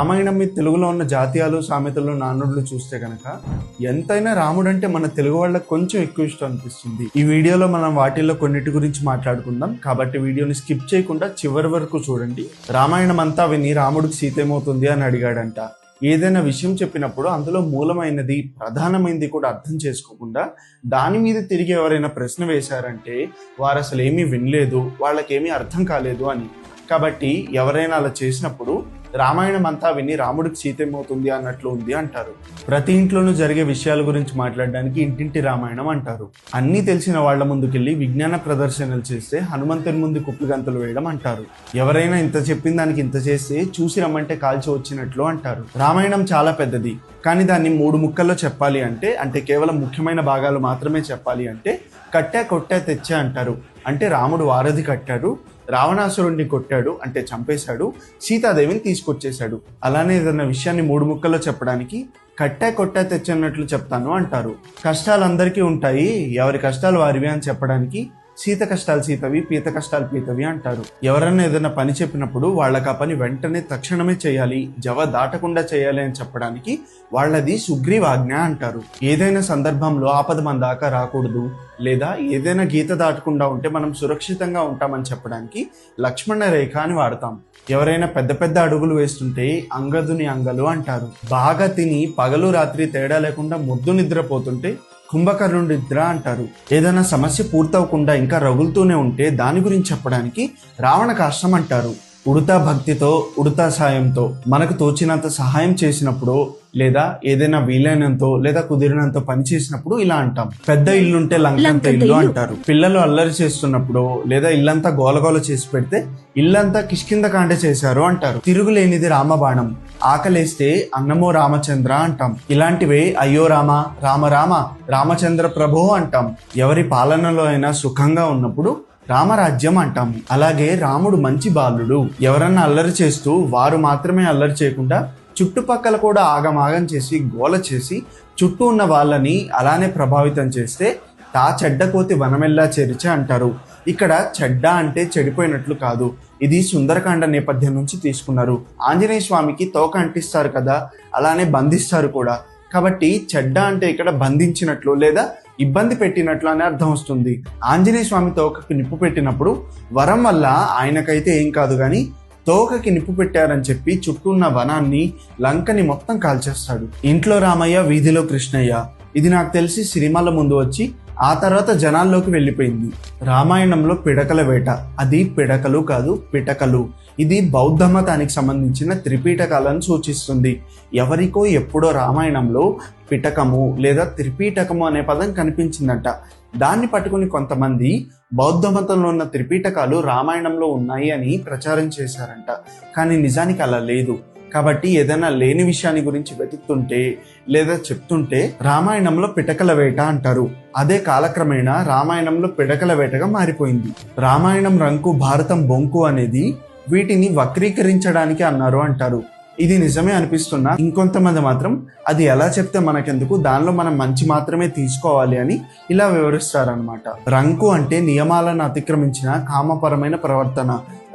రామాయణం మీద తెలుగులో ఉన్న జాతీయాలు సామెతలు నానుడులు చూస్తే కనుక ఎంతైనా రాముడు అంటే మన తెలుగు వాళ్ళకి కొంచెం ఎక్కువ ఇష్టం అనిపిస్తుంది. ఈ వీడియోలో మనం వాటిల్లో కొన్నిటి గురించి మాట్లాడుకుందాం, కాబట్టి వీడియోని స్కిప్ చేయకుండా చివరి వరకు చూడండి. రామాయణం అంతా విని రాముడికి సీత ఏమవుతుంది అని అడిగాడంట. ఏదైనా విషయం చెప్పినప్పుడు అందులో మూలమైనది ప్రధానమైనది కూడా అర్థం చేసుకోకుండా దాని మీద తిరిగి ఎవరైనా ప్రశ్న వేశారంటే వారు అసలు ఏమీ వినలేదు, వాళ్ళకేమీ అర్థం కాలేదు అని. కాబట్టి ఎవరైనా అలా చేసినప్పుడు రామాయణం అంతా విని రాముడికి సీత ఏమవుతుంది అన్నట్లు ఉంది అంటారు. ప్రతి ఇంట్లోనూ జరిగే విషయాల గురించి మాట్లాడడానికి ఇంటింటి రామాయణం అంటారు. అన్నీ తెలిసిన వాళ్ల ముందుకెళ్ళి విజ్ఞాన ప్రదర్శనలు చేస్తే హనుమంతుని ముందు కుప్పిగంతులు వేయడం అంటారు. ఎవరైనా ఇంత చెప్పిన దానికి ఇంత చేస్తే చూసి రమ్మంటే కాల్చి వచ్చినట్లు అంటారు. రామాయణం చాలా పెద్దది, కానీ దాన్ని 3 ముక్కల్లో చెప్పాలి అంటే కేవలం ముఖ్యమైన భాగాలు మాత్రమే చెప్పాలి అంటే కట్టా కొట్టా తెచ్చా అంటారు. అంటే రాముడు వారధి కట్టాడు, రావణాసురుడిని కొట్టాడు అంటే చంపేశాడు, సీతాదేవిని తీసుకొచ్చేశాడు. అలానే ఏదైనా విషయాన్ని 3 ముక్కల్లో చెప్పడానికి కట్టా కొట్టా తెచ్చన్నట్లు చెప్తాను అంటారు. కష్టాలు అందరికీ ఉంటాయి, ఎవరి కష్టాలు వారివి అని చెప్పడానికి సీత కష్టాలు సీతవి, పీత కష్టాలు పీతవి అంటారు. ఎవరన్నా ఏదైనా పని చెప్పినప్పుడు వాళ్ళకి ఆ పని వెంటనే తక్షణమే చేయాలి, జవ దాటకుండా చేయాలి అని చెప్పడానికి వాళ్ళది సుగ్రీవాజ్ఞ అంటారు. ఏదైనా సందర్భంలో ఆపద మన దాకా రాకూడదు, లేదా ఏదైనా గీత దాటకుండా ఉంటే మనం సురక్షితంగా ఉంటామని చెప్పడానికి లక్ష్మణ రేఖ అని వాడతాం. ఎవరైనా పెద్ద పెద్ద అడుగులు వేస్తుంటే అంగదుని అంగలు అంటారు. బాగా తిని పగలు రాత్రి తేడా లేకుండా ముద్దు నిద్రపోతుంటే కుంభకర్ణుడి నిద్ర అంటారు. ఏదైనా సమస్య పూర్తవకుండా ఇంకా రగులుతూనే ఉంటే దాని గురించి చెప్పడానికి రావణ కాష్టం అంటారు. ఉడతా భక్తితో ఉడతా సాయంతో మనకు తోచినంత సహాయం చేసినప్పుడు, లేదా ఏదైనా వీలైనంతో లేదా కుదిరినంత పని చేసినప్పుడు ఇలా అంటాం. పెద్ద ఇల్లుంటే లంకంత ఇల్లు అంటారు. పిల్లలు అల్లరి చేస్తున్నప్పుడు లేదా ఇల్లంతా గోలగోల చేసి పెడితే ఇల్లంతా కిష్కింద కాండ చేశారు అంటారు. తిరుగులేనిది రామబాణం, ఆకలేస్తే అన్నమో రామచంద్ర అంటాం. ఇలాంటివే అయ్యో రామ, రామ రామ, రామచంద్ర ప్రభో అంటాం. ఎవరి పాలనలో అయినా సుఖంగా ఉన్నప్పుడు రామరాజ్యం అంటాము. అలాగే రాముడు మంచి బాలుడు. ఎవరన్నా అల్లరి చేస్తూ వారు మాత్రమే అల్లరి చేయకుండా చుట్టుపక్కల కూడా ఆగమాగం చేసి గోల చేసి చుట్టూ ఉన్న వాళ్ళని అలానే ప్రభావితం చేస్తే తా చెడ్డ కోతి వనమెల్లా చేరిచే అంటారు. ఇక్కడ చెడ్డ అంటే చెడిపోయినట్లు కాదు, ఇది సుందరకాండ నేపథ్యం నుంచి తీసుకున్నారు. ఆంజనేయ స్వామికి తోక అంటిస్తారు కదా, అలానే బంధిస్తారు కూడా. కాబట్టి చెడ్డ అంటే ఇక్కడ బంధించినట్లు లేదా ఇబ్బంది పెట్టినట్లు అనే అర్థం వస్తుంది. ఆంజనేయ స్వామి తోకకి నిప్పు పెట్టినప్పుడు వరం వల్ల ఆయనకైతే ఏం కాదు, కానీ తోకకి నిప్పు పెట్టారని చెప్పి చుట్టూ ఉన్న వనాన్ని లంకని మొత్తం కాల్చేస్తాడు. ఇంట్లో రామయ్య వీధిలో కృష్ణయ్య, ఇది నాకు తెలిసి సినిమాల ముందు వచ్చి ఆ తర్వాత జనాల్లోకి వెళ్ళిపోయింది. రామాయణంలో పిడకల వేట, అది పిడకలు కాదు పిటకలు. ఇది బౌద్ధ మతానికి సంబంధించిన త్రిపీటకాలను సూచిస్తుంది. ఎవరికో ఎప్పుడో రామాయణంలో పిటకము లేదా త్రిపీటకము అనే పదం కనిపించిందంట. దాన్ని పట్టుకుని కొంతమంది బౌద్ధ మతంలో ఉన్న త్రిపీటకాలు రామాయణంలో ఉన్నాయి అని ప్రచారం చేశారంట. కానీ నిజానికి అలా లేదు. కాబట్టి ఏదైనా లేని విషయాన్ని గురించి వెతుకుతుంటే లేదా చెప్తుంటే రామాయణంలో పిటకల వేట అంటారు. అదే కాలక్రమేణా రామాయణంలో పిడకల వేటగా మారిపోయింది. రామాయణం రంకు భారతం బొంకు అనేది వీటిని వక్రీకరించడానికి అన్నారు అంటారు. ఇది నిజమే అనిపిస్తున్నా ఇంకొంతమంది మాత్రం అది ఎలా చెప్తే మనకెందుకు, దానిలో మనం మంచి మాత్రమే తీసుకోవాలి అని ఇలా వివరిస్తారనమాట. రంకు అంటే నియమాలను అతిక్రమించిన కామపరమైన ప్రవర్తన.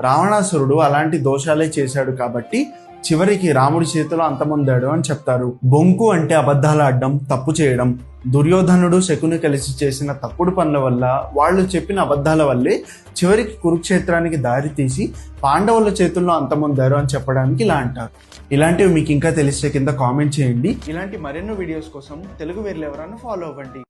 రావణాసురుడు అలాంటి దోషాలే చేశాడు కాబట్టి చివరికి రాముడి చేతిలో అంతమొందాడు అని చెప్తారు. బొంకు అంటే అబద్ధాలు ఆడడం, తప్పు చేయడం. దుర్యోధనుడు శకుని కలిసి చేసిన తప్పుడు పనుల వల్ల, వాళ్ళు చెప్పిన అబద్ధాల వల్లే చివరికి కురుక్షేత్రానికి దారి తీసి పాండవుల చేతుల్లో అంతమొందారు అని చెప్పడానికి ఇలా అంటారు. ఇలాంటివి మీకు ఇంకా తెలిస్తే కింద కామెంట్ చేయండి. ఇలాంటి మరెన్నో వీడియోస్ కోసం తెలుగు వేర్లు ఎవరన్నా ఫాలో అవ్వండి.